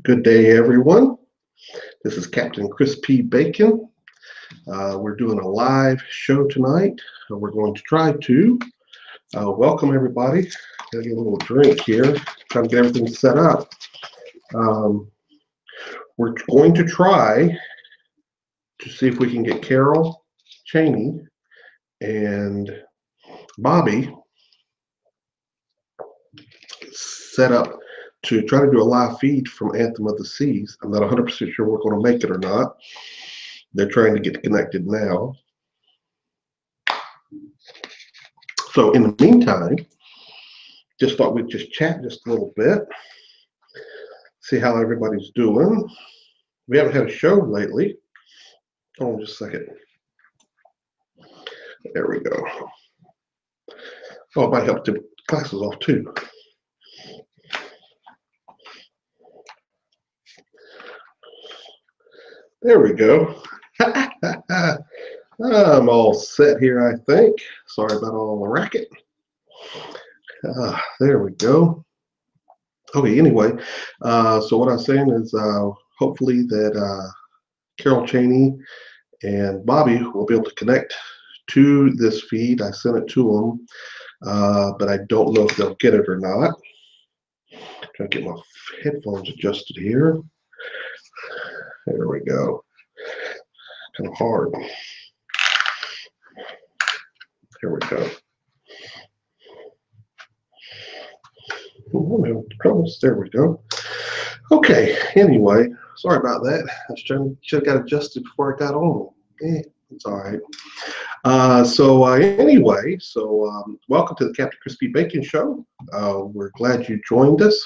Good day, everyone. This is Captain Chris P. Bacon. We're doing a live show tonight. We're going to try to welcome everybody. Gotta get a little drink here, trying to get everything set up. We're going to try to see if we can get Carol Cheney and Bobby set up to try to do a live feed from Anthem of the Seas. I'm not 100% sure we're going to make it or not. They're trying to get connected now. So in the meantime, just thought we'd just chat just a little bit, see how everybody's doing. We haven't had a show lately. Hold on just a second. There we go. Oh, it might help to take glasses off too. There we go. I'm all set here, I think. Sorry about all the racket. There we go. Okay, anyway, so what I'm saying is hopefully that Carol Cheney and Bobby will be able to connect to this feed. I sent it to them, but I don't know if they'll get it or not. Trying to get my headphones adjusted here. There we go. Kind of hard. There we go. Oh, I'm having troubles. There we go. Okay. Anyway, sorry about that. I should have got adjusted before I got on. It's all right. Anyway, welcome to the Captain Chris P. Bacon Show. We're glad you joined us.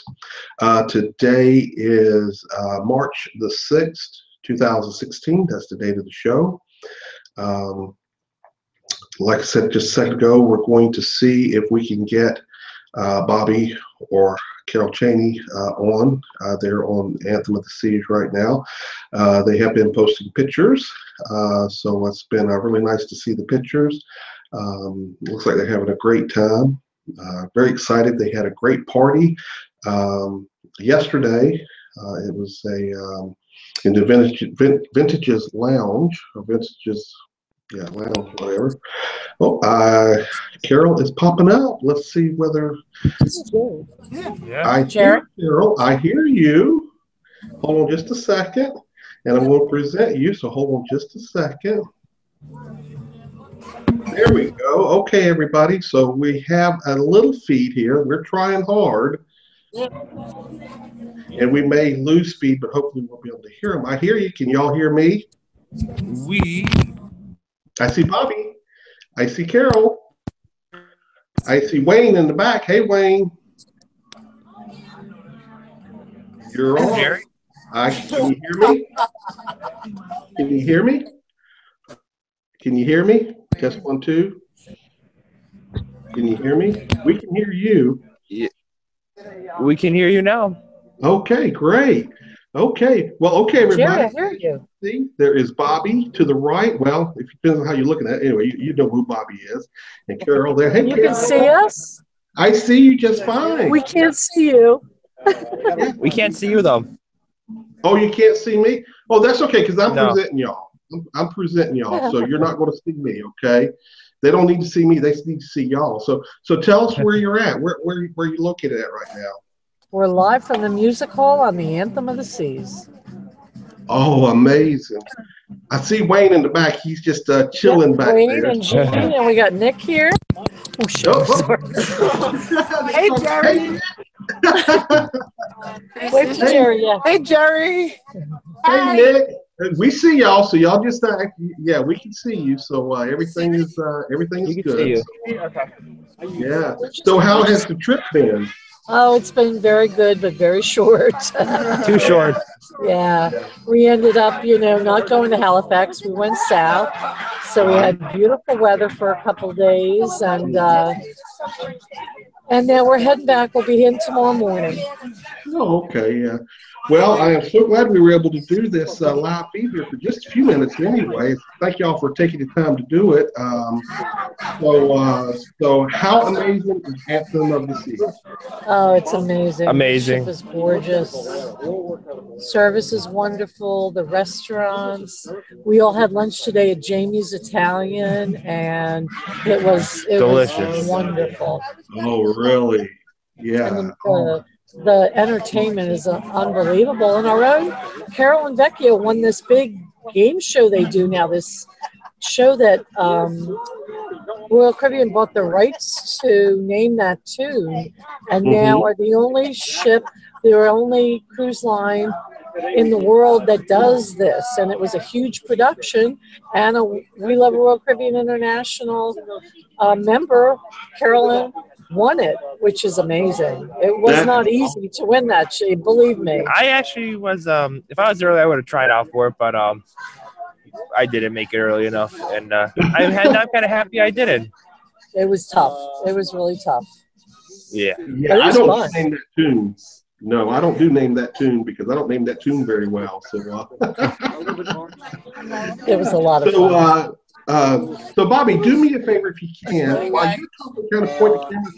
Today is March the 6th, 2016. That's the date of the show. Like I said just a second ago, we're going to see if we can get Bobby or Carol Cheney on. They're on Anthem of the Seas right now. They have been posting pictures, so it's been really nice to see the pictures. Looks like they're having a great time. Very excited. They had a great party yesterday. It was in the Vintages Lounge, or Vintages, lounge, whatever. Oh, Carol is popping up. Let's see whether I hear Carol. I hear you. Hold on just a second, and I'm going to present you. So hold on just a second. There we go. Okay, everybody. So we have a little feed here. We're trying hard. And we may lose speed, but hopefully we'll be able to hear them. I hear you. Can y'all hear me? I see Bobby. I see Carol. I see Wayne in the back. Hey, Wayne. You're on. Jerry. Can you hear me? Can you hear me? Can you hear me? Test 1, 2. Can you hear me? We can hear you. Yeah. We can hear you now. Okay, great. Okay, well, okay, everybody. Jerry, I hear you. See, there is Bobby to the right. Well, if it depends on how you're looking at it. Anyway, you know who Bobby is. And Carol there. Hey, you Carol. can see us? I see you just fine. We can't see you. We can't see you, though. Oh, you can't see me? Oh, that's okay, because I'm No. presenting y'all. I'm presenting y'all, so you're not going to see me, okay? They don't need to see me. They need to see y'all. So tell us where you're at. Where you located at right now? We're live from the music hall on the Anthem of the Seas. Oh, amazing. I see Wayne in the back. He's just chilling back Wayne there. and Gene, and we got Nick here. Oh, shit. Hey, Jerry. Wait for Jerry, yeah. Hey, Jerry. Hey, Nick. We see y'all, so y'all just we can see you. So everything is good. See you. Okay. Yeah. So how has the trip been? Oh, it's been very good, but very short. Too short. Yeah. We ended up, not going to Halifax. We went south. So we had beautiful weather for a couple of days. And now we're heading back. We'll be in tomorrow morning. Oh, okay. Yeah. Well, I am so glad we were able to do this live feed here for just a few minutes anyway. Thank y'all for taking the time to do it. So how amazing is Anthem of the Sea? Oh, it's amazing. Amazing. The ship is gorgeous. Service is wonderful. The restaurants. We all had lunch today at Jamie's Italian, and it was Delicious. wonderful. Oh, really? Yeah. And the entertainment is unbelievable. And our own Carol and Vecchio won this big game show they do now. This show that Royal Caribbean bought the rights to name that tune, and now are the only ship, the only cruise line in the world that does this. And it was a huge production, and We Love Royal Caribbean International member, Carolyn, won it, which is amazing. It was not easy to win that, believe me. I actually was, if I was early, I would have tried out for it, but I didn't make it early enough, and I'm kind of happy I didn't. It was tough. It was really tough. Yeah. Yeah, I don't name that tune. No, I don't name that tune because I don't name that tune very well. So it was a lot of fun. So Bobby, do me a favor if you can. While you're talking, kind of point the camera to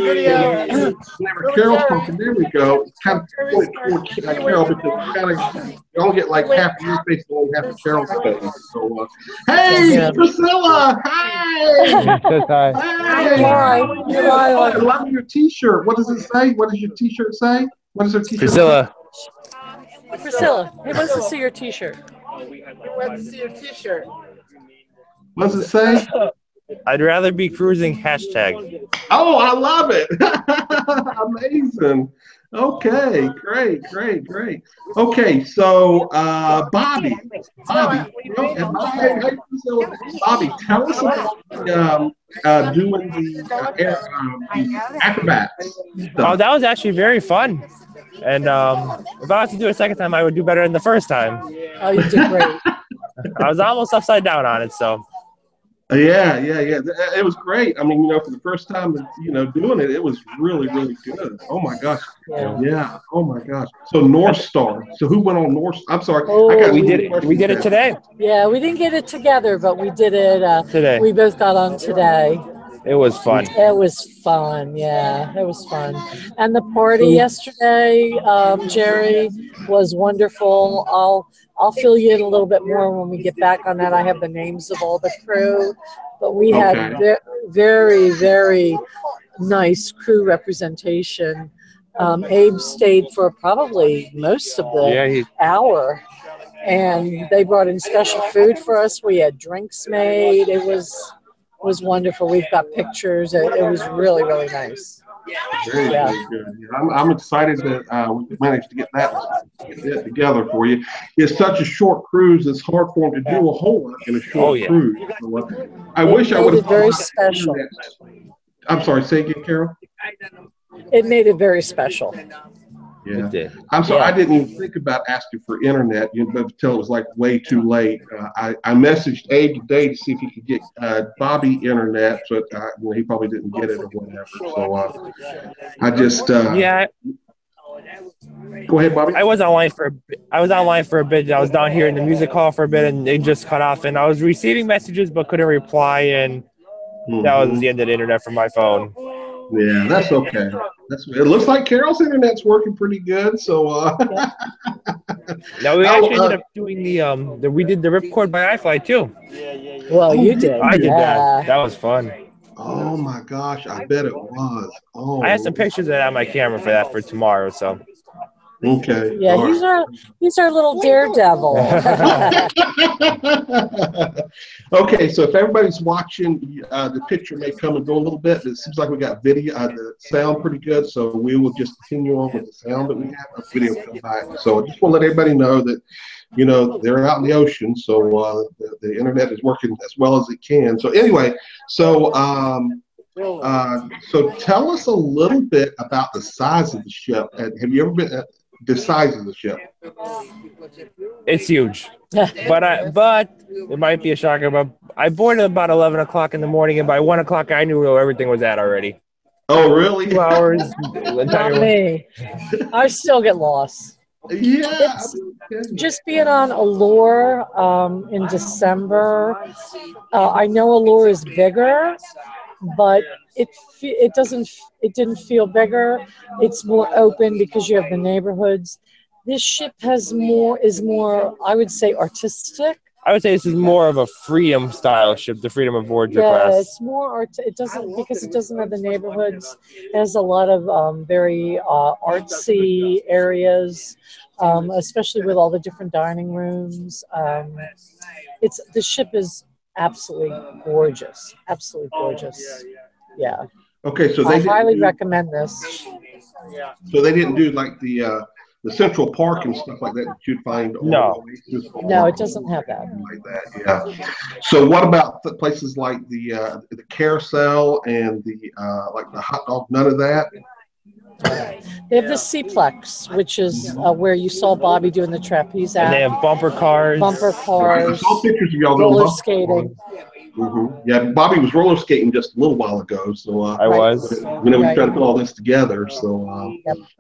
you. Whenever Carol's talking, there we go. Kind of point it toward Carol because you only get like half of your face and only half of Carol's face. So, hey, Priscilla! Hey! Hi. Hey! I love your T-shirt. What does it say? What does your T-shirt say? What does her T-shirt Priscilla. say? Priscilla, he wants to see your T-shirt. He wants to see your T-shirt. What does it say? I'd rather be cruising hashtag. Oh, I love it. Amazing. Okay, great. Okay, so Bobby, Bobby, tell us about doing the acrobats stuff. Oh, that was actually very fun. And if I had to do it a second time, I would do better than the first time. Oh, you did great. I was almost upside down on it, so. Yeah. It was great. I mean, for the first time, doing it, it was really, really good. Oh my gosh. Yeah. Oh my gosh. So North Star. So who went on North? I'm sorry. We did it. We did it today. Yeah, we didn't get it together, but we did it today. We both got on today. It was fun. It was fun. Yeah, it was fun. And the party yesterday, Jerry, was wonderful. I'll fill you in a little bit more when we get back on that. I have the names of all the crew, but we had very, very nice crew representation. Abe stayed for probably most of the hour, and they brought in special food for us. We had drinks made. It was wonderful. We've got pictures. It was really, really nice. Very good. I'm excited that we managed to get that together for you. It's such a short cruise. It's hard for them to do a whole lot in a short cruise. So, I wish I would have. Very special. I'm sorry. Say again, Carol. It made it very special. Yeah. I'm sorry. I didn't even think about asking for internet until it was like way too late. I messaged Abe today to see if he could get Bobby internet, but he probably didn't get it or whatever. So I just Go ahead, Bobby. I was online for a bit. I was down here in the music hall for a bit, and it just cut off. And I was receiving messages but couldn't reply, and that was the end of the internet from my phone. Yeah, that's okay. It looks like Carol's internet's working pretty good. So now we actually ended up doing we did the ripcord by iFly too. Well, you did. I did that. That was fun. Oh my gosh, I bet it was. Oh, I have some pictures of that on my camera for tomorrow. So. Okay. Yeah, he's our little daredevil. Okay, so if everybody's watching, the picture may come and go a little bit. It seems like we got video, the sound pretty good, so we will just continue on with the sound that we have. The video will come back. So I just want to let everybody know that, they're out in the ocean, so the internet is working as well as it can. So anyway, so tell us a little bit about the size of the ship. Have you ever been? The size of the ship. It's huge, but it might be a shocker. But I boarded about 11 o'clock in the morning, and by 1 o'clock I knew where everything was at already. Oh, really? 2 hours. Not me. I still get lost. Yeah. Just being on Allure in December. I know Allure is bigger, but it didn't feel bigger. It's more open because you have the neighborhoods. This ship is more, I would say, artistic. I would say this is more of a freedom style ship, the Freedom of Voyager class. Yeah, it's more art. It doesn't, because it doesn't have the neighborhoods. It has a lot of very artsy areas, especially with all the different dining rooms. The ship is absolutely gorgeous, absolutely gorgeous. Yeah. Okay, so I highly recommend this. So they didn't do like the Central Park and stuff like that you'd find. No, it doesn't have that. Like that, yeah. So what about the places like the Carousel and the like the hot dog? None of that. They have the Cplex, which is where you saw Bobby doing the trapeze act. And they have bumper cars. I saw pictures of y'all roller skating. Yeah, Bobby was roller skating just a little while ago, so I was. We trying to put all this together. So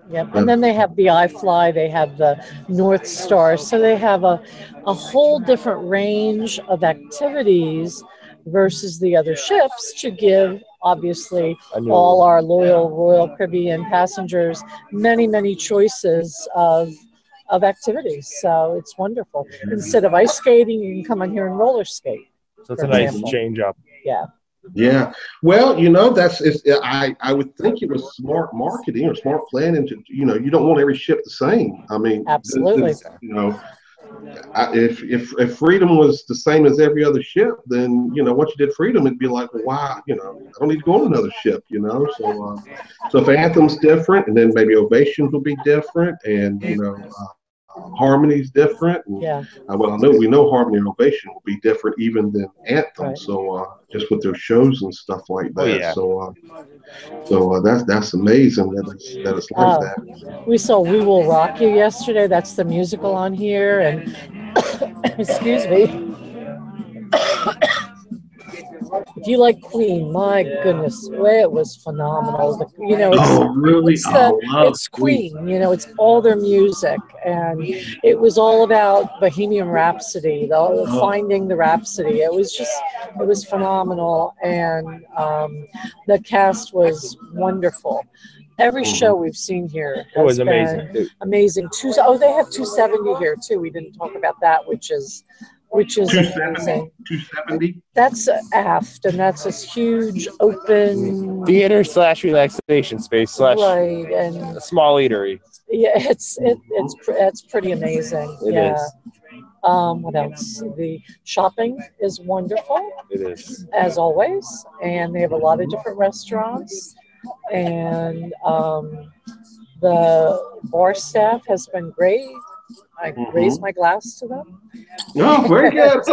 yep. And then they have the iFly, they have the North Star, so they have a whole different range of activities versus the other ships to give, obviously, all our loyal Royal Caribbean passengers many choices of activities. So it's wonderful. Instead of ice skating, you can come in here and roller skate. So it's a nice change up. Yeah. Yeah. Well, I would think it was smart marketing or smart planning to, you don't want every ship the same. I mean, absolutely. If Freedom was the same as every other ship, then once you did Freedom, it'd be like, well, why? I don't need to go on another ship. So if Anthem's different, and then maybe Ovations will be different, and Harmony's different. And, we know Harmony and Ovation will be different even than Anthem. Right. So just with their shows and stuff like that. So that's amazing that it's like that. We saw We Will Rock You yesterday. That's the musical on here, and excuse me. If you like Queen, my goodness, it was phenomenal. It's Queen. It's all their music, and it was all about Bohemian Rhapsody, finding the Rhapsody. It was phenomenal, and the cast was wonderful. Every show we've seen here has been amazing. They have 270 here too. We didn't talk about that, which is amazing. 270? That's aft, and that's this huge open theater / relaxation space / right, and a small eatery. Yeah, it's pretty amazing. It is. What else? The shopping is wonderful. It is, as always, and they have a lot of different restaurants, and the bar staff has been great. I raised my glass to them. Oh, very good.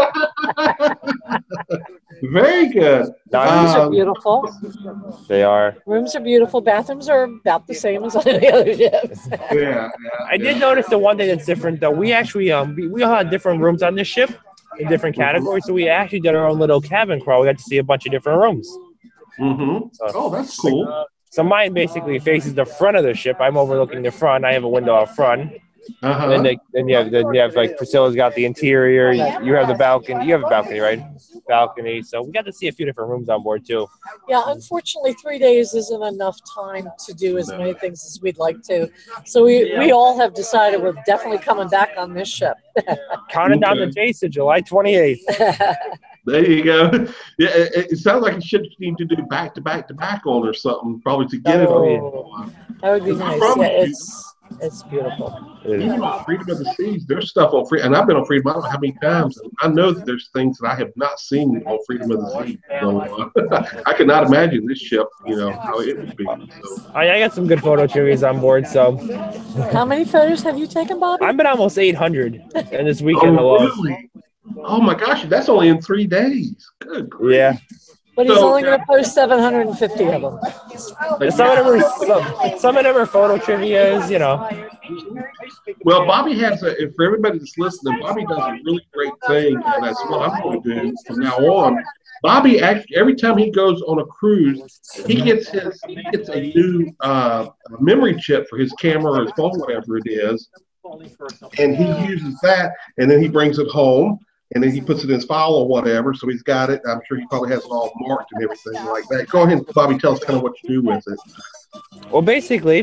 Very good. Rooms are beautiful. They are. Rooms are beautiful. Bathrooms are about the same as on the other ships. I did notice the one thing that's different, though. We actually we all had different rooms on this ship in different categories, so we actually did our own little cabin crawl. We got to see a bunch of different rooms. So, that's cool. So mine basically faces the front of the ship. I'm overlooking the front. I have a window out front. Then you have like Priscilla's got the interior. You have the balcony. You have a balcony, right? Balcony. So we got to see a few different rooms on board too. Yeah, unfortunately, 3 days isn't enough time to do as many things as we'd like to. So we all have decided we're definitely coming back on this ship. Counting down the days to July 28th. There you go. Yeah, it sounds like a ship you need to do back to back on or something, probably to get it on. That would be nice. Yeah, it's beautiful. Freedom of the Seas, there's stuff on Freedom, and I've been on Freedom I don't know how many times. I know that there's things that I have not seen on Freedom of the Seas. So I could not imagine this ship, how it would be. So. I got some good photo trees on board. So, how many photos have you taken, Bobby? I've been almost 800 in this weekend alone. Really? Oh my gosh, that's only in 3 days. Good grief. Yeah. But he's only going to post 750 of them. Some of them are photo trivias, Well, Bobby has for everybody that's listening, Bobby does a really great thing, and that's what I'm going to do from now on. Bobby actually, every time he goes on a cruise, he gets a new memory chip for his camera or his phone, whatever it is. and he uses that, and then he brings it home, and then he puts it in his file or whatever. So he's got it. I'm sure he probably has it all marked and everything like that. Go ahead, Bobby. Tell us kind of what you do with it. Well, basically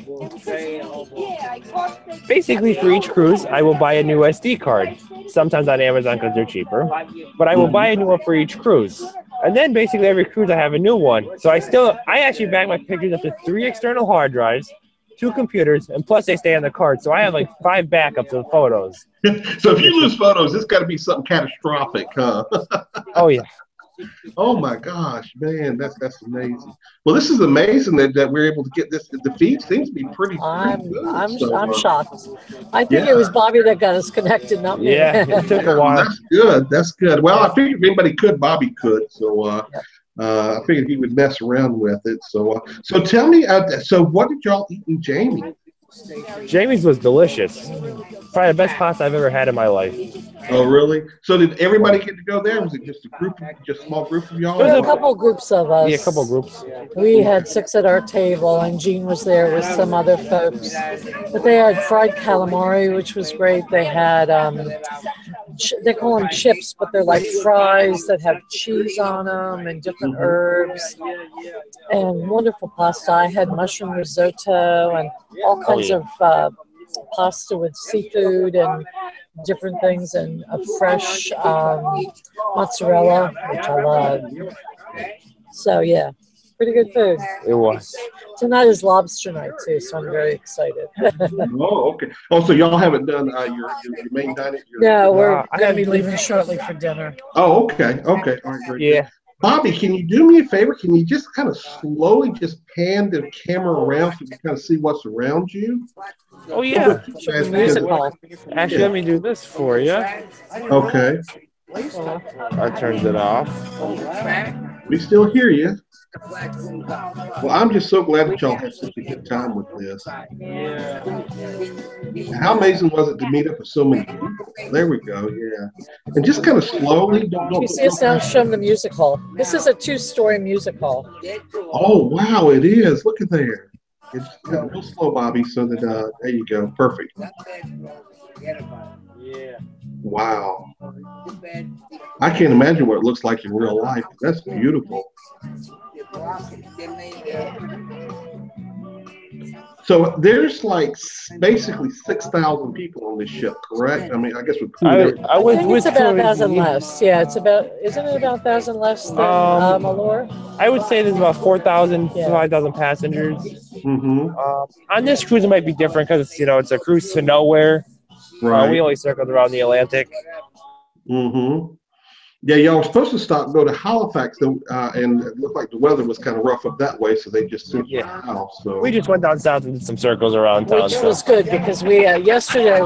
for each cruise, I will buy a new SD card. Sometimes on Amazon because they're cheaper, but I will buy a new one for each cruise. And then basically every cruise I have a new one. So I actually back my pictures up to 3 external hard drives, 2 computers, and plus they stay on the card. So I have like 5 backups of photos. So if you lose photos, it's got to be something catastrophic, huh? Oh yeah. Oh my gosh, man, that's amazing. Well, this is amazing that we're able to get this. The feed seems to be pretty good. I'm shocked. I think it was Bobby that got us connected, not me. Yeah, it took a while. That's good. That's good. Well, I figured if anybody could, Bobby could. So I figured he would mess around with it. So tell me, so what did y'all eat in Jamie? Jamie's was delicious. Probably the best pasta I've ever had in my life. Oh, really? So did everybody get to go there? Was it just a small group of y'all? There was a couple groups of us. Yeah, a couple groups. We had 6 at our table, and Jean was there with some other folks. But they had fried calamari, which was great. They had, they call them chips, but they're like fries that have cheese on them and different herbs. And wonderful pasta. I had mushroom risotto and all kinds of pasta with seafood and different things, and a fresh mozzarella, which I love. So yeah, pretty good food. It was. Tonight is lobster night too, so I'm very excited. Oh, okay. Oh, so y'all haven't done your main dining? No, we're going to be leaving shortly for dinner. Oh, okay. Okay. All right. Very Yeah. good. Bobby, can you do me a favor? Can you just kind of slowly just pan the camera around so we can kind of see what's around you? Oh, yeah. Actually, let me do this for you. Okay. I turned it off. We still hear you. Well, I'm just so glad that y'all had such a good time with this. How amazing was it to meet up with so many people? There we go, yeah. And just kind of slowly. You see us now show them the music hall. This is a 2-story music hall. Oh, wow, it is. Look at there. It's real slow, Bobby, so that, there you go. Perfect. Wow. I can't imagine what it looks like in real life. That's beautiful. So there's like basically 6,000 people on this ship, correct? I mean, I guess with I think it's about 1,000 less. Yeah, it's about. Isn't it about 1,000 less than Malore? I would say there's about 4,000, 5,000 passengers. Mm-hmm. On this cruise, it might be different because it's a cruise to nowhere. Right. We only circled around the Atlantic. Mm-hmm. Yeah, y'all were supposed to go to Halifax, and it looked like the weather was kind of rough up that way, so they just sent you out. So we just went down south and did some circles around town. Which was good because we yesterday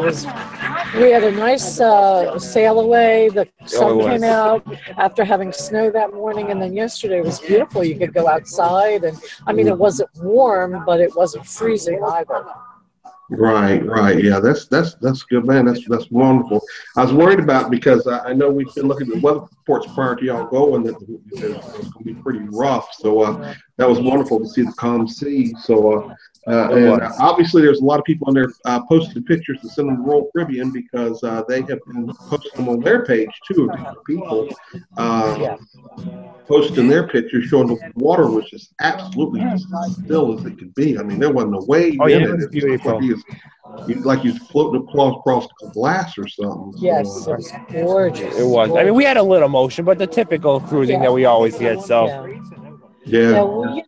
we had a nice sail away. The sun came out after having snow that morning, and then yesterday was beautiful. You could go outside, and I mean it wasn't warm, but it wasn't freezing either. Right. Yeah, that's good, man. That's wonderful. I was worried about because I know we've been looking at the weather reports prior to y'all going that it was going to be pretty rough. So that was wonderful to see the calm sea. So and obviously there's a lot of people on there posting pictures to send them to Royal Caribbean because they have been posting them on their page too. Different people posting their pictures showing the water was just absolutely just as still as it could be. I mean, there wasn't a wave in it. It beautiful. Like he was floating across glass or something. Yes, it was gorgeous. It was. I mean, we had a little motion, but the typical cruising that we always get. So. Yeah. Well,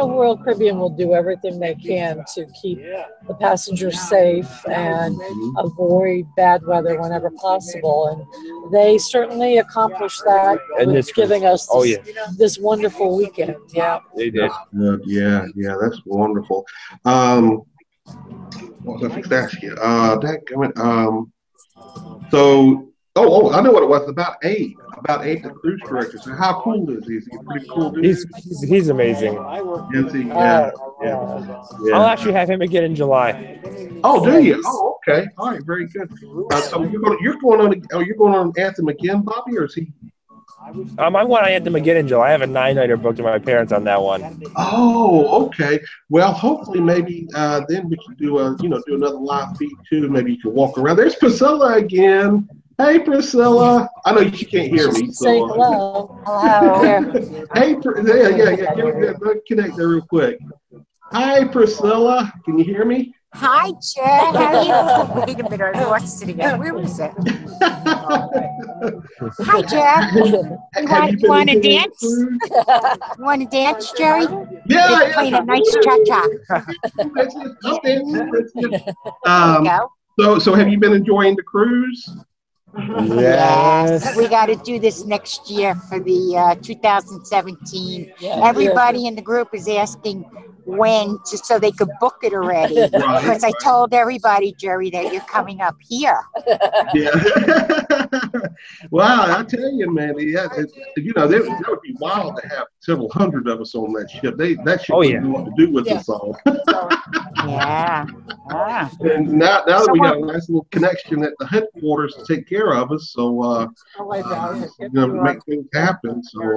Royal Caribbean will do everything they can to keep the passengers safe and avoid bad weather whenever possible, and they certainly accomplished that with giving us this wonderful weekend. Yeah, they did. Good. Yeah, that's wonderful. What was I fixed to ask you? So. Oh, I know what it was. About Abe, the cruise director. So how cool is he? Is he a pretty cool dude? He's amazing. Is he? Yeah. I'll actually have him again in July. Oh, do you? Oh, okay. All right, very good. So you're going on Anthem again, Bobby, or is he? I'm going to Anthem again in July. I have a 9-nighter booked to my parents on that one. Oh, okay. Well, hopefully, maybe then we can do do another live feed too. Maybe you can walk around. There's Priscilla again. Hey, Priscilla. I know she can't hear me. She's saying hello. Hello. Hey, yeah. Give me that. Connect there real quick. Hi, Priscilla. Can you hear me? Hi, Chad. How are you? Wait a minute. I lost it again. Where was it? Hi, Jeff. You want to dance? You want to dance, Jerry? Yeah. Playing a nice cha-cha. So have you been enjoying the cruise? Yes. We got to do this next year for the 2017. Everybody in the group is asking when, just so they could book it already. Because I told everybody, Jerry, that you're coming up here. Yeah. Wow, I tell you, man, that would be wild to have several hundred of us on that ship. That ship wouldn't know what to do with us all. Yeah. And now that we got a nice little connection at the headquarters to take care of us, so make things happen. So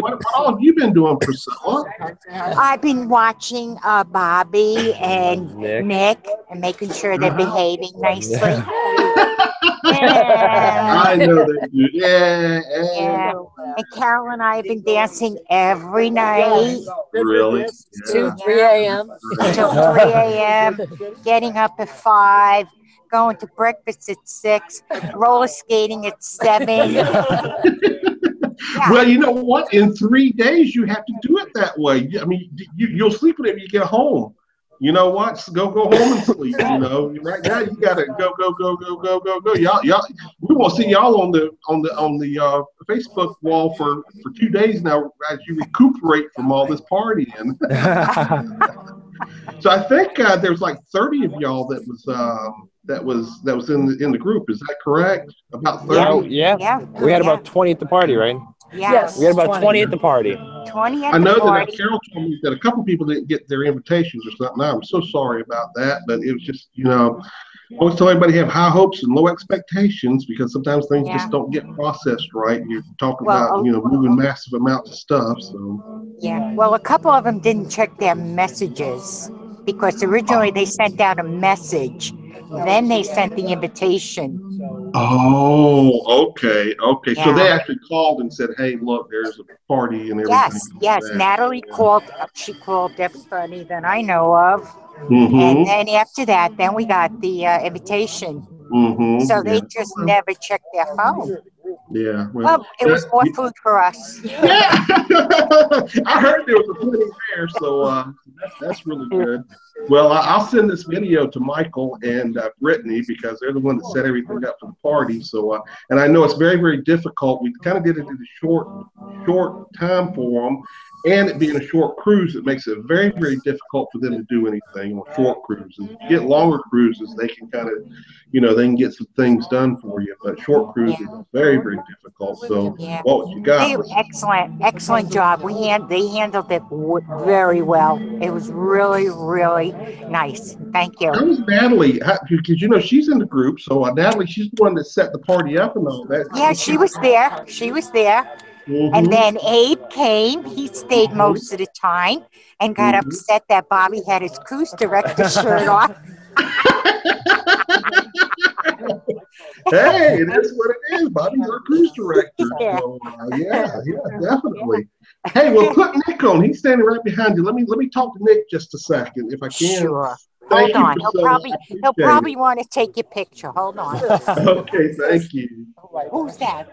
what all have you been doing, Priscilla? I've been watching Bobby and Nick and making sure they're behaving nicely. I know they do. Yeah. And Carol and I have been dancing every night. Really? Till 3 a.m. Until 3 a.m. Getting up at 5. Going to breakfast at 6. Roller skating at 7. Well, you know what? In 3 days, you have to do it that way. I mean, you'll sleep whenever you get home. You know what? Go home and sleep. Right now you gotta go. Y'all, we won't see y'all on the Facebook wall for 2 days now as you recuperate from all this partying. So I think there's like 30 of y'all that was in the group. Is that correct? About 30. Yeah. We had about 20 at the party, right? Yes. We had about 20 at the party. 20 at I know the party. that Carol told me that a couple people didn't get their invitations or something. I'm so sorry about that, but it was just, I always tell everybody have high hopes and low expectations because sometimes things just don't get processed right. You're talking about, moving massive amounts of stuff. So Yeah. Well, a couple of them didn't check their messages because originally they sent out a message, then they sent the invitation. Oh, okay. Yeah. So they actually called and said, "Hey, look, there's a party and everything." Yes. Natalie called. She called everybody that I know of, Mm-hmm. and then after that, then we got the invitation. Mm-hmm. So they just never checked their phone. Yeah. Well, it was more food for us. Yeah. I heard there was a plenty there, so that's really good. Well, I'll send this video to Michael and Brittany because they're the one that set everything up for the party. So, and I know it's very, very difficult. We kind of did it in a short time for them, and it being a short cruise, it makes it very, very difficult for them to do anything on short cruises. If you get longer cruises, they can kind of, they can get some things done for you. But short cruises are very, very difficult. So, what you got? They were excellent job. They handled it very well. It was really, really nice. Thank you. How was Natalie? Because she's in the group, so Natalie, she's the one that set the party up and all that. Yeah, she was there. Mm-hmm. And then Abe came. He stayed most of the time and got upset that Bobby had his cruise director shirt on. Hey, it is what it is. Bobby's our cruise director. Yeah. So, yeah, definitely. Hey, well, put Nick on. He's standing right behind you. Let me talk to Nick just a second, if I can. Sure. Hold on. He'll probably want to take your picture. Hold on. Okay, thank you. Who's that?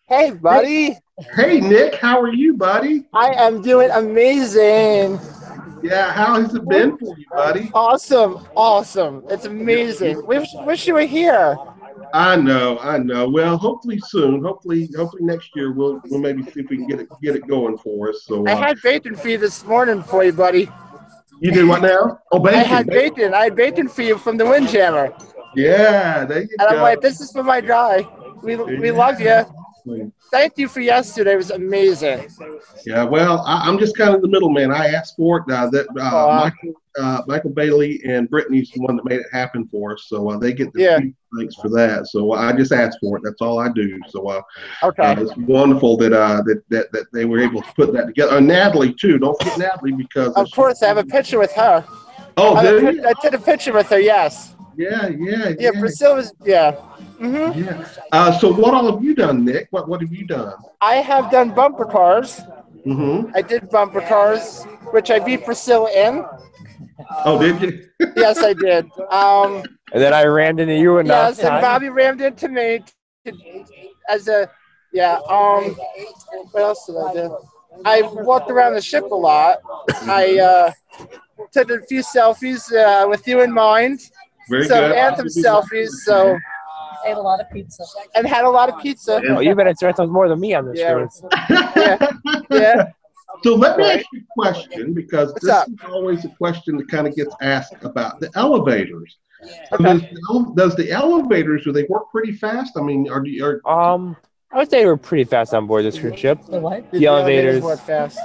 Hey, buddy. Hey, Nick. How are you, buddy? I am doing amazing. Yeah, how has it been for you, buddy? Awesome. It's amazing. Wish you were here. I know. Well, hopefully soon. Hopefully next year we'll maybe see if we can get it going for us. So I had bacon for you this morning for you, buddy. You did what now? Oh, bacon. I had bacon. I had bacon for you from the Windjammer. Yeah, there you go. And I'm like, this is for my guy. We love you. Thank you for yesterday. It was amazing. Yeah, well, I'm just kind of the middleman. I asked for it. Michael Bailey and Brittany's the one that made it happen for us, so they get the thanks for that. So I just asked for it. That's all I do. So it's wonderful that they were able to put that together. Natalie too. Don't forget Natalie because of course I have a picture with her. Oh, I did a picture with her. Yes. Yeah. Priscilla was Mm-hmm. Yeah. So what all have you done, Nick? What have you done? I have done bumper cars. Mm-hmm. I did bumper cars, which I beat Priscilla in. Oh, did you? Yes, I did. And then I rammed into you enough. Yes, and Bobby rammed into me. What else did I do? I walked around the ship a lot. I took a few selfies with you in mind. Very Some good. Anthem selfies. So. Ate a lot of pizza. And had a lot of pizza. Oh, you've been at Anthem more than me on this cruise. Yeah. So let me ask you a question, because this is always a question that kind of gets asked about the elevators. Okay. Does the elevators, do they work pretty fast? I mean, I would say we're pretty fast on board this cruise ship. The what? The elevators work fast.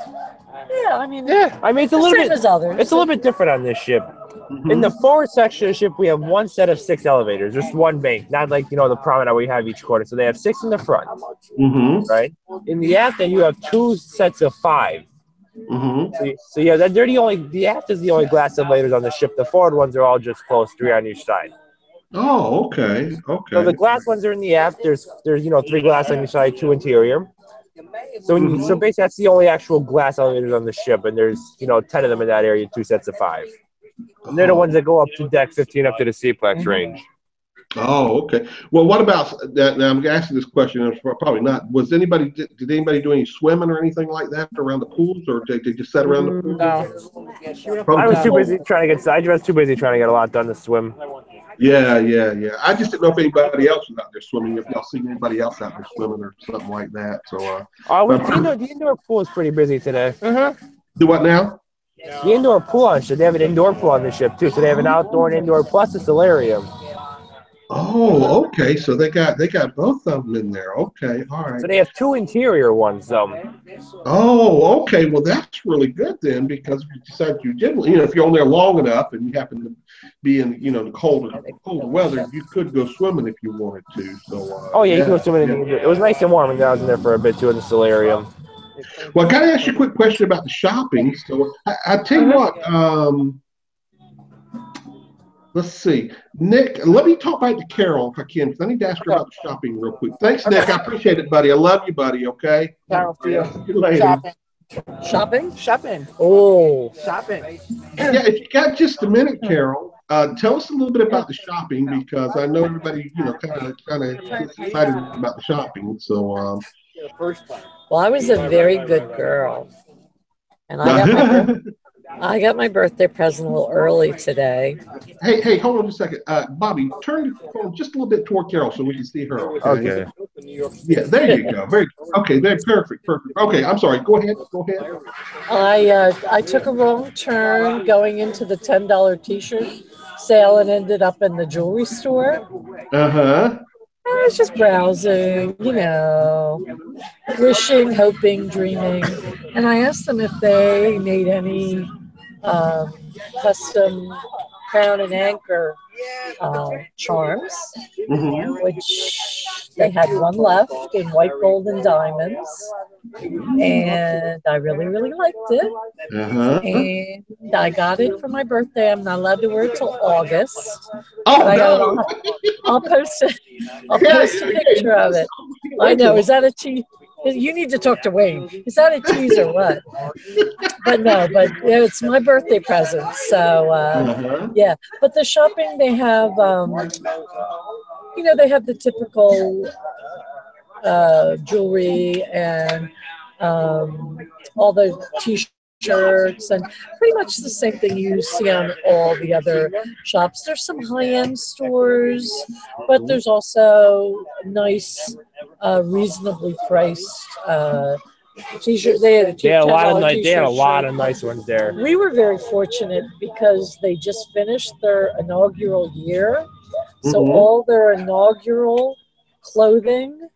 Yeah, I mean, it's a little bit. As others. It's a little bit different on this ship. Mm-hmm. In the forward section of the ship, we have one set of 6 elevators, just one bank, not like the promenade we have each quarter. So they have 6 in the front, right? In the aft, then you have 2 sets of 5. Mm-hmm. So they're the aft is the only glass elevators on the ship. The forward ones are all just close, 3 on each side. Oh, okay. So the glass ones are in the aft. There's 3 glass on each side, 2 interior. So so basically that's the only actual glass elevators on the ship, and there's 10 of them in that area, 2 sets of 5. And they're the ones that go up to deck 15 up to the Seaplex range. Oh, okay. Well, what about that? Now I'm asking this question, and probably not. Did anybody do any swimming or anything like that around the pools, or did they just sit around the pool? No. I was too busy trying to get a lot done to swim. Yeah. I just didn't know if anybody else was out there swimming, if y'all seen anybody else out there swimming or something like that. So the indoor pool is pretty busy today. Do what now? The indoor pool on ship. They have an indoor pool on the ship too. So they have an outdoor and indoor plus a solarium. Oh, okay. So they got both of them in there. Okay, all right. So they have 2 interior ones though. Oh, okay. Well, that's really good then, because if you decide you did, if you're on there long enough and you happen to be in, the colder weather, you could go swimming if you wanted to. So. You can go swimming. It was nice and warm, and I was in there for a bit too in the solarium. Well, I got to ask you a quick question about the shopping. So I tell you what. Let's see. Nick, let me talk back to Carol if I can, because I need to ask her about the shopping real quick. Thanks, Nick. I appreciate it, buddy. I love you, buddy, okay? Carol, See you later. Shopping. Oh. Shopping. Yeah, if you got just a minute, Carol, tell us a little bit about the shopping, because I know everybody, kind of gets excited about the shopping. So, well, I was a very good girl, and I got my birthday present a little early today. Hey, hold on just a second. Bobby, turn the phone just a little bit toward Carol so we can see her. Okay. Yeah, there you go. Okay, very perfect. Okay, I'm sorry. Go ahead. I took a wrong turn going into the $10 t-shirt sale and ended up in the jewelry store. I was just browsing, wishing, hoping, dreaming. And I asked them if they made any custom crown and anchor charms, which they had one left in white, gold, and diamonds. And I really, really liked it. And I got it for my birthday. I'm not allowed to wear it till August. Oh, I'll post it. I'll post a picture of it. I know. Is that a tease? You need to talk to Wayne. Is that a tease or what? But it's my birthday present. So, yeah. But the shopping, they have, they have the typical jewelry and all the t-shirts and pretty much the same thing you see on all the other shops. There's some high-end stores, but there's also nice, reasonably priced t-shirt. They had a lot of nice ones there. We were very fortunate because they just finished their inaugural year, so all their inaugural clothing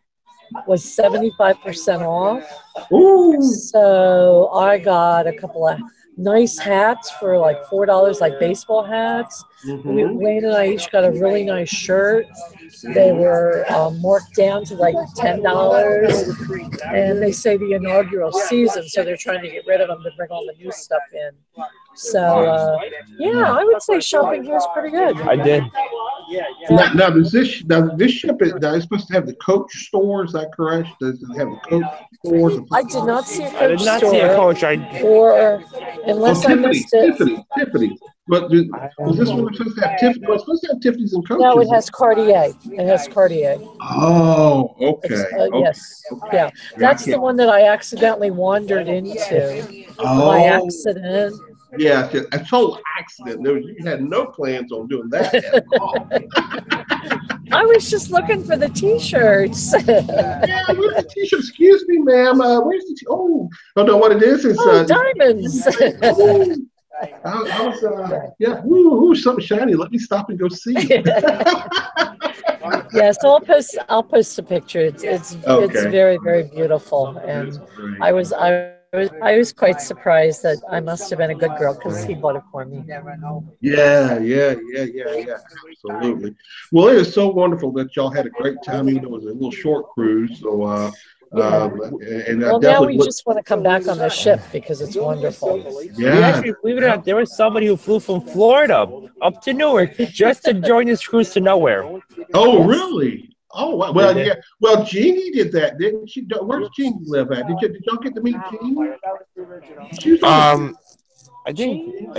was 75% off. Ooh. So I got a couple of nice hats for like $4, like baseball hats. Wayne and I each got a really nice shirt. They were marked down to like $10, and they say the inaugural season, so they're trying to get rid of them to bring all the new stuff in. So yeah, I would say shopping here is pretty good. I did. Now, does this ship is supposed to have the Coach store? Is that correct? Does it have the Coach stores? I did not see a Coach I did not store, see a Coach. or unless I missed it. Tiffany. But was this one supposed to have Tiffany? Well, it's supposed to have Tiffany's and Coach's. No, it has Cartier. It has Cartier. Oh, okay. Yes. Yeah. That's the one that I accidentally wandered into by accident. Yeah, a total accident. You had no plans on doing that at all. I was just looking for the T-shirts. Yeah, where's the T-shirt? Excuse me, ma'am. Where's the Oh, no, what it is diamonds. I was, yeah, ooh, something shiny. Let me stop and go see. Yeah, so I'll post a picture. It's very, very beautiful, and I was quite surprised that I must have been a good girl because he bought it for me. Yeah, absolutely. Well, it is so wonderful that y'all had a great time. Even though it was a little short cruise, so. Now we just want to come back on the ship because it's wonderful. Yeah. Believe it or not, there was somebody who flew from Florida up to Newark just to join this cruise to nowhere. Oh, really? Oh, well, yeah. Well, Jeannie did that, didn't she? Where's Jeannie live at? Did y'all get to meet Jeannie? I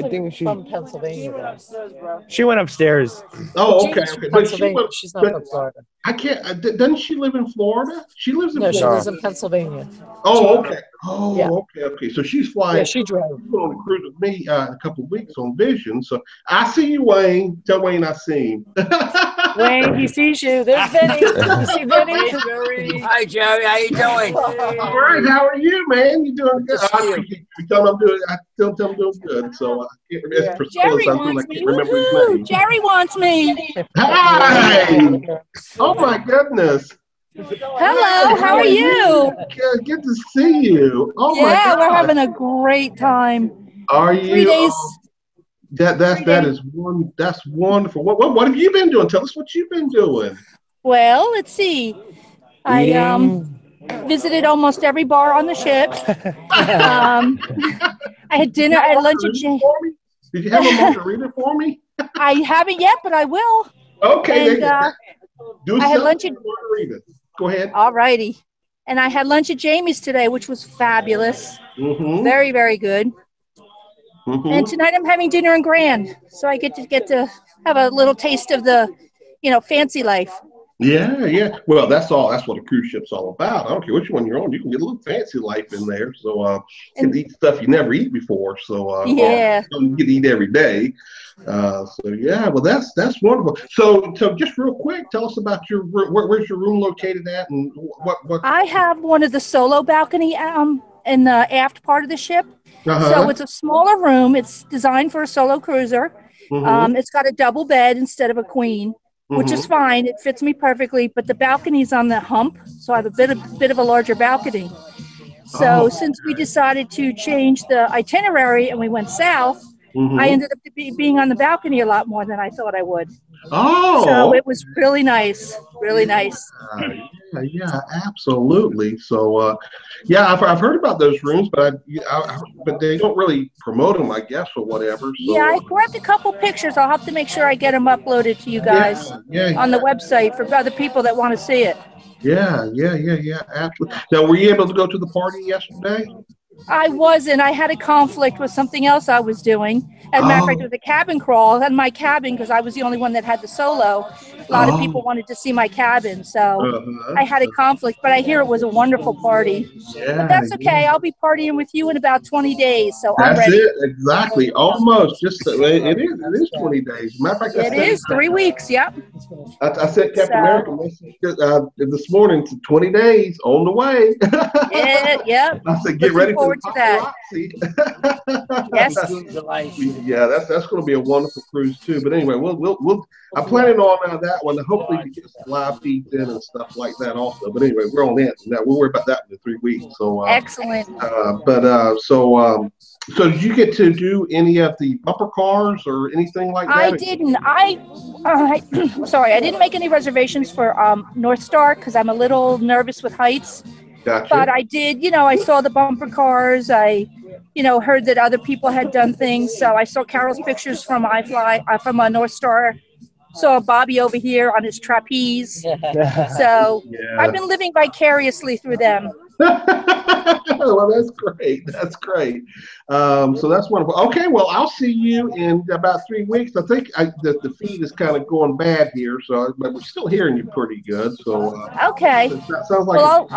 think she from Pennsylvania. She went upstairs. Oh, okay. But she's not from Florida. I can't. Doesn't she live in Florida? She lives in Florida. She lives in Pennsylvania. Oh, okay. Oh, yeah. Okay. So she's flying. Yeah, she drove. She's on a cruise with me a couple of weeks on Vision. So I see you, Wayne. Tell Wayne I see him. Wayne, he sees you. There's Vinny. You see Vinny? Hi, Jerry. How you doing? All right. How are you, man? You doing good? I tell him I'm doing. I still tell him I'm doing good. So Jerry wants me. Woohoo! Jerry wants me. Hi. Oh my goodness. Hello. How are you? Good to see you. Oh my God. Yeah, we're having a great time. Are you? 3 days. That's wonderful. What have you been doing? Tell us what you've been doing. Well, let's see. I visited almost every bar on the ship. I had dinner. I had lunch at James. Did you have a margarita for me? I haven't yet, but I will. Okay. And, I had lunch at margarita. Go ahead. All righty. And I had lunch at Jamie's today, which was fabulous. Mm-hmm. Very, very good. Mm-hmm. And tonight I'm having dinner in Grand, so I get to have a little taste of the, fancy life. Yeah. Well, that's what a cruise ship's all about. I don't care which one you're on. You can get a little fancy life in there. So you can eat stuff you never eat before. So yeah, you can eat every day. So yeah, well that's wonderful. So just real quick, tell us about your where's your room located at, and what? I have one of the solo balcony in the aft part of the ship. So it's a smaller room. It's designed for a solo cruiser. Mm-hmm. It's got a double bed instead of a queen, which is fine. It fits me perfectly. But the balcony's on the hump, so I have a bit of a larger balcony. So since we decided to change the itinerary and we went south, I ended up being on the balcony a lot more than I thought I would. Oh, so it was really nice, really nice. Yeah, absolutely. So, I've heard about those rooms, but but they don't really promote them, I guess, or whatever. So, yeah, I grabbed a couple pictures. I'll have to make sure I get them uploaded to you guys on the website for other people that want to see it. Yeah, absolutely. Now, were you able to go to the party yesterday? I wasn't. I had a conflict with something else I was doing. As a matter of fact, it was a cabin crawl in my cabin because I was the only one that had the solo. A lot of people wanted to see my cabin, so I had a conflict. But I hear it was a wonderful party. Yeah, but that's okay. I'll be partying with you in about 20 days, so that's I'm ready. It, exactly. Almost. It is 20 days. Matter of fact, it is 3 weeks. Yep. I sent Captain America message this morning to 20 days on the way. Yep. I said, get ready for forward to that. Yes. Yeah, that's going to be a wonderful cruise too. But anyway, I'm planning on that one to hopefully to get some live feeds in and stuff like that also. But anyway, we're on Anthem now. We'll worry about that in 3 weeks. So excellent. So did you get to do any of the bumper cars or anything like that? I didn't. Sorry, I didn't make any reservations for North Star because I'm a little nervous with heights. Gotcha. But I did, I saw the bumper cars. I, heard that other people had done things. So I saw Carol's pictures from from North Star. Saw Bobby over here on his trapeze. So I've been living vicariously through them. Well, that's great. That's great. So that's wonderful. Okay, well, I'll see you in about 3 weeks. I think the feed is kind of going bad here, but we're still hearing you pretty good. So okay. That sounds like I'll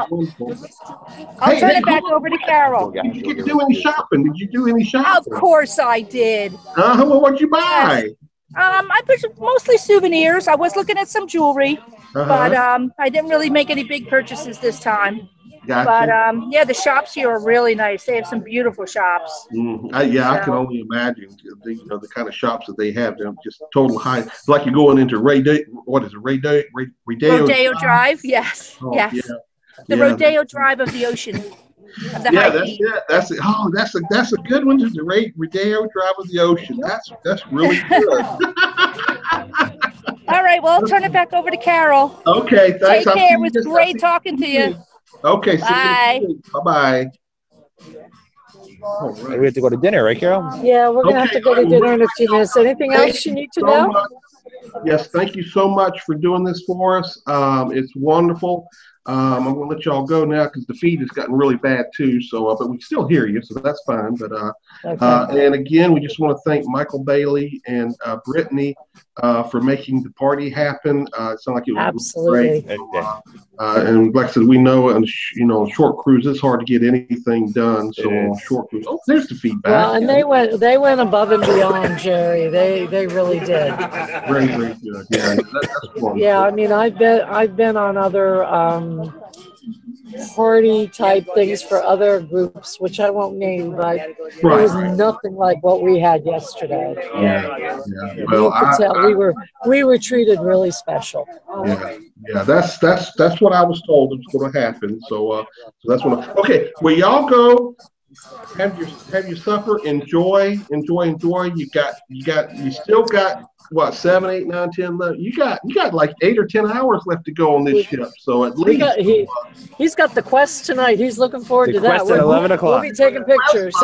turn it back over to Carol. Did you get to do any shopping? Did you do any shopping? Of course I did. Well, what'd you buy? Yes. I purchased mostly souvenirs. I was looking at some jewelry, but I didn't really make any big purchases this time. Gotcha. But the shops here are really nice. They have some beautiful shops. I can only imagine the kind of shops that they have. They're just total high. Like you're going into Rodeo Drive. Yes, yes. Yeah. The Rodeo Drive of the ocean. Of the that's a good one. The Rodeo Drive of the ocean. That's really good. All right. Well, I'll turn it back over to Carol. Okay. Thanks. Take care. It was great talking to you. Okay. Bye. Bye. All right. We have to go to dinner, right, Carol? Yeah, we're going to have to go to dinner in a few minutes. Anything else you need to know? Yes, thank you so much for doing this for us. It's wonderful. I'm going to let y'all go now because the feed has gotten really bad too. So, but we still hear you, so that's fine. But and again, we just want to thank Michael Bailey and Brittany for making the party happen. It sounded like it was absolutely great. And like I said, we know on short cruise it's hard to get anything done. So on short cruise, there's the feedback. Well, and they went above and beyond, Jerry. They really did. Very good. Yeah, that's wonderful. Yeah, I mean, I've been on other party type things for other groups, which I won't name, but it was nothing like what we had yesterday. Yeah. Well, you could tell we were treated really special. Yeah. That's what I was told was going to happen. So that's what. Okay, well, y'all go. Have your supper. Enjoy. You still got what 7, 8, 9, 10 left. You got like 8 or 10 hours left to go on this ship. So at least he's got the quest tonight. He's looking forward to that. At 11 o'clock. We'll be taking pictures.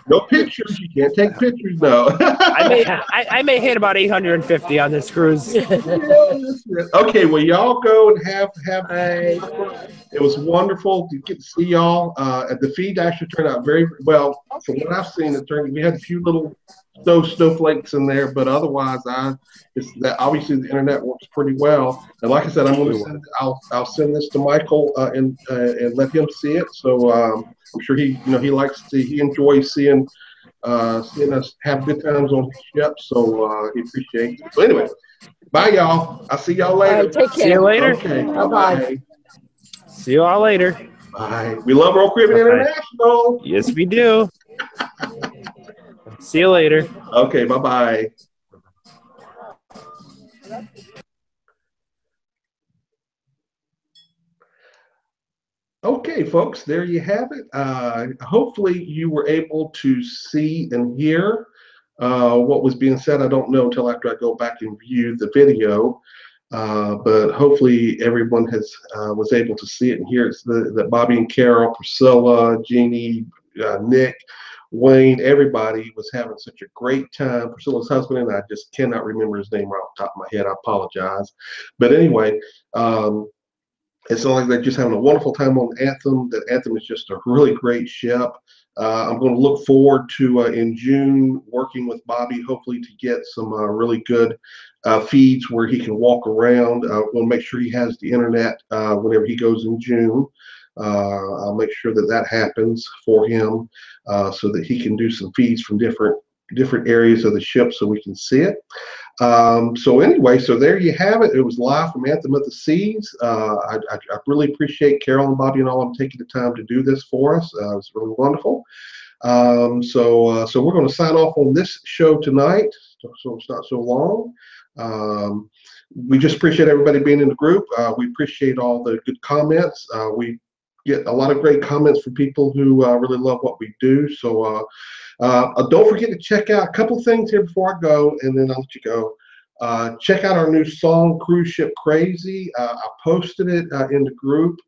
No pictures. You can't take pictures. No. I may hit about 850 on this cruise. Okay. Well, y'all go and have. It was wonderful to get to see y'all. The feed actually turned out very well. From what I've seen, we had a few little snowflakes in there, but otherwise, obviously the internet works pretty well. And like I said, I'll send this to Michael and let him see it. So I'm sure he enjoys seeing us have good times on the ship. So he appreciates it. So anyway, bye y'all. I'll see y'all later. All right, take care. See you later. Okay. Bye. See you all later. Bye. We love Royal Caribbean International. Yes, we do. See you later. Okay, bye-bye. Okay, folks, there you have it. Hopefully you were able to see and hear what was being said. I don't know until after I go back and view the video. But hopefully everyone was able to see it and hear it. That Bobby and Carol, Priscilla, Jeannie, Nick, Wayne, everybody was having such a great time. Priscilla's husband, and I just cannot remember his name right off the top of my head. I apologize. But anyway, it's not like they're just having a wonderful time on Anthem. That Anthem is just a really great ship. I'm going to look forward to in June working with Bobby, hopefully to get some really good feeds where he can walk around. We'll make sure he has the internet whenever he goes in June. I'll make sure that happens for him so that he can do some feeds from different different areas of the ship so we can see it. So anyway, so there you have it. It was live from Anthem of the Seas. I really appreciate Carol and Bobby and all of them taking the time to do this for us. It was really wonderful. So we're going to sign off on this show tonight, so it's not so long. We just appreciate everybody being in the group. We appreciate all the good comments. We get a lot of great comments from people who really love what we do. So don't forget to check out a couple things here before I go, and then I'll let you go. Check out our new song, Cruise Ship Crazy. I posted it in the group.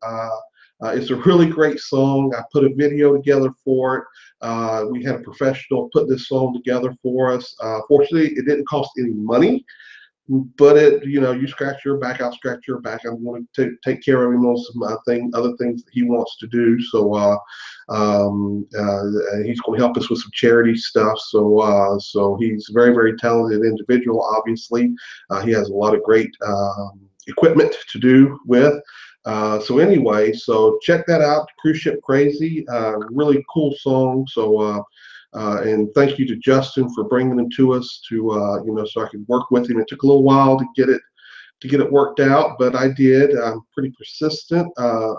It's a really great song. I put a video together for it. We had a professional put this song together for us. Fortunately, it didn't cost any money, but you scratch your back, I'll scratch your back. I'm going to take care of him on some other things that he wants to do. So he's going to help us with some charity stuff. So he's a very, very talented individual. Obviously, he has a lot of great equipment to do with. So anyway, so check that out, Cruise Ship Crazy, really cool song. So and thank you to Justin for bringing them to us so I could work with him. It took a little while to get it worked out, but I did. I'm pretty persistent. I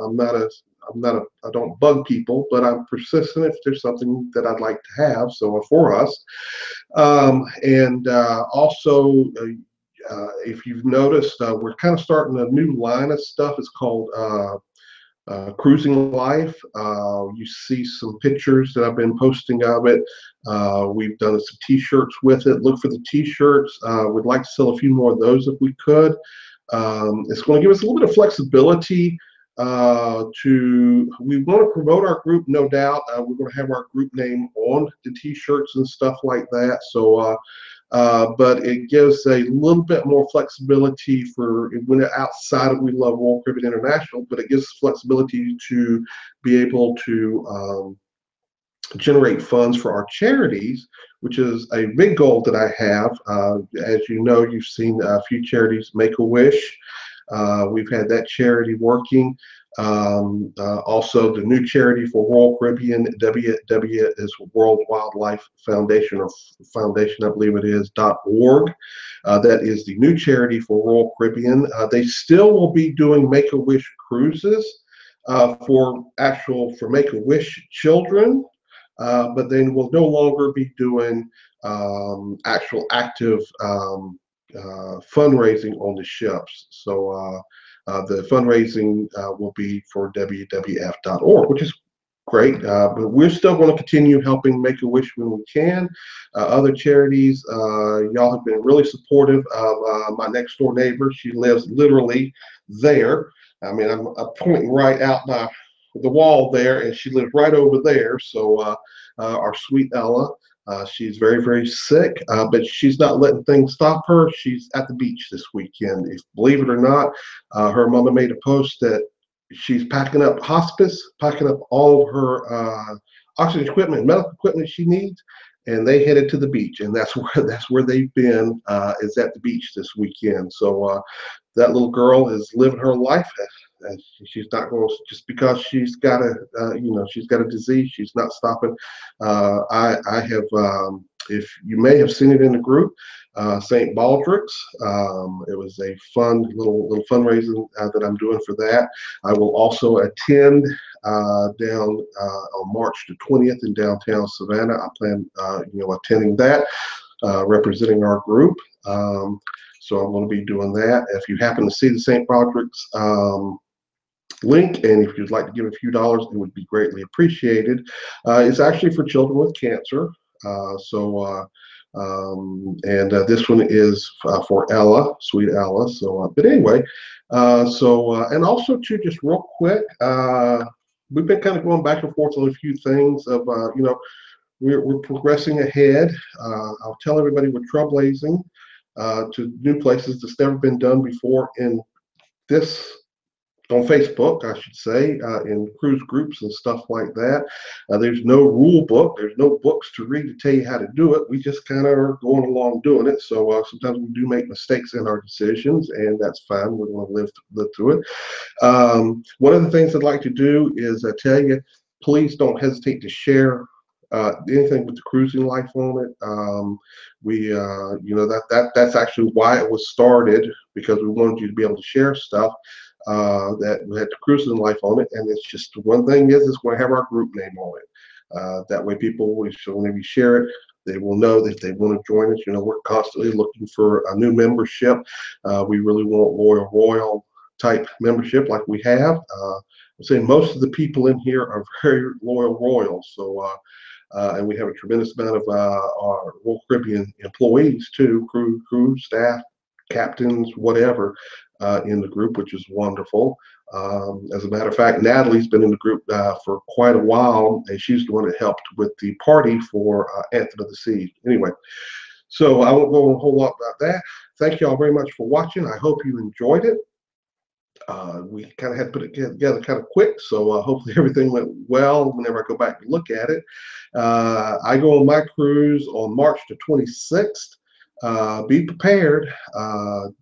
don't bug people, but I'm persistent if there's something that I'd like to have. So for us, and also. If you've noticed, we're kind of starting a new line of stuff. It's called Cruising Life. You see some pictures that I've been posting of it. We've done some t-shirts with it. Look for the t-shirts. We'd like to sell a few more of those if we could. It's going to give us a little bit of flexibility. We want to promote our group, no doubt. We're going to have our group name on the t-shirts and stuff like that. So but it gives a little bit more flexibility for when it's outside of We Love Royal Caribbean International, but it gives flexibility to be able to generate funds for our charities, which is a big goal that I have. As you know, you've seen a few charities, Make-A-Wish. We've had that charity working. Also, the new charity for Royal Caribbean, WW is World Wildlife Foundation, or Foundation, I believe it is, .org. That is the new charity for Royal Caribbean. They still will be doing Make-A-Wish cruises for Make-A-Wish children, but they will no longer be doing actual active fundraising on the ships. So the fundraising will be for WWF.org, which is great. But we're still going to continue helping Make-A-Wish when we can. Other charities, y'all have been really supportive of my next door neighbor. She lives literally there. I mean, I'm pointing right out by the wall there, and she lives right over there. So our sweet Ella. She's very, very sick, but she's not letting things stop her. She's at the beach this weekend. Believe it or not, her mama made a post that she's packing up hospice, packing up all of her oxygen equipment, medical equipment she needs, and they headed to the beach. And that's where they've been, is at the beach this weekend. So that little girl is living her life. And she's not going to, just because she's got a disease, she's not stopping. I have, if you may have seen it in the group, St. Baldrick's. It was a fun little fundraising that I'm doing for that. I will also attend down on March the 20th in downtown Savannah. I plan, attending that, representing our group. So I'm going to be doing that. If you happen to see the St. Baldrick's link, and if you'd like to give a few dollars, it would be greatly appreciated. It's actually for children with cancer. This one is for Ella, sweet Ella. So, but anyway, and also too, just real quick, we've been kind of going back and forth on a few things of, we're progressing ahead. I'll tell everybody we're trailblazing to new places that's never been done before on Facebook, I should say, in cruise groups and stuff like that. There's no rule book. There's no books to read to tell you how to do it. We just kind of are going along doing it. So sometimes we do make mistakes in our decisions, and that's fine. We're going to live through it. One of the things I'd like to do is tell you, please don't hesitate to share anything with the cruising life on it. That's actually why it was started, because we wanted you to be able to share stuff that had the cruising life on it. And it's just one thing is it's going to have our group name on it. That way, people, whenever you share it, they will know that if they want to join us. We're constantly looking for a new membership. We really want royal type membership like we have. I'm saying most of the people in here are very loyal royals. So. And we have a tremendous amount of our Royal Caribbean employees too, crew, staff, captains, whatever, in the group, which is wonderful. As a matter of fact, Natalie's been in the group for quite a while, and she's the one that helped with the party for Anthem of the Seas. Anyway, so I won't go a whole lot about that. Thank you all very much for watching. I hope you enjoyed it. We kind of had to put it together kind of quick, so hopefully everything went well whenever I go back and look at it. I go on my cruise on March the 26th. Be prepared.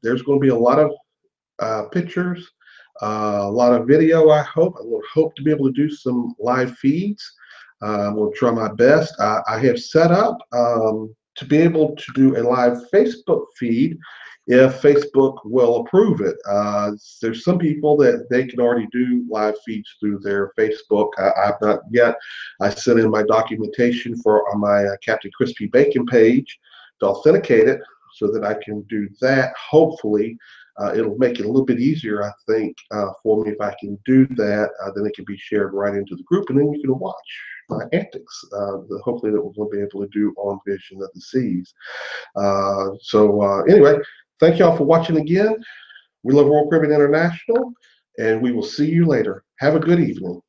There's going to be a lot of pictures, a lot of video, I hope. I will hope to be able to do some live feeds. I'm going to try my best. I have set up to be able to do a live Facebook feed if Facebook will approve it. There's some people that they can already do live feeds through their Facebook. I've not yet. I sent in my documentation for my Captain Crispy Bacon page to authenticate it so that I can do that. Hopefully, it'll make it a little bit easier, I think, for me if I can do that. Then it can be shared right into the group, and then you can watch my antics. Hopefully that we'll be able to do on Vision of the Seas. Anyway, thank y'all for watching again. We love Royal Caribbean International, and we will see you later. Have a good evening.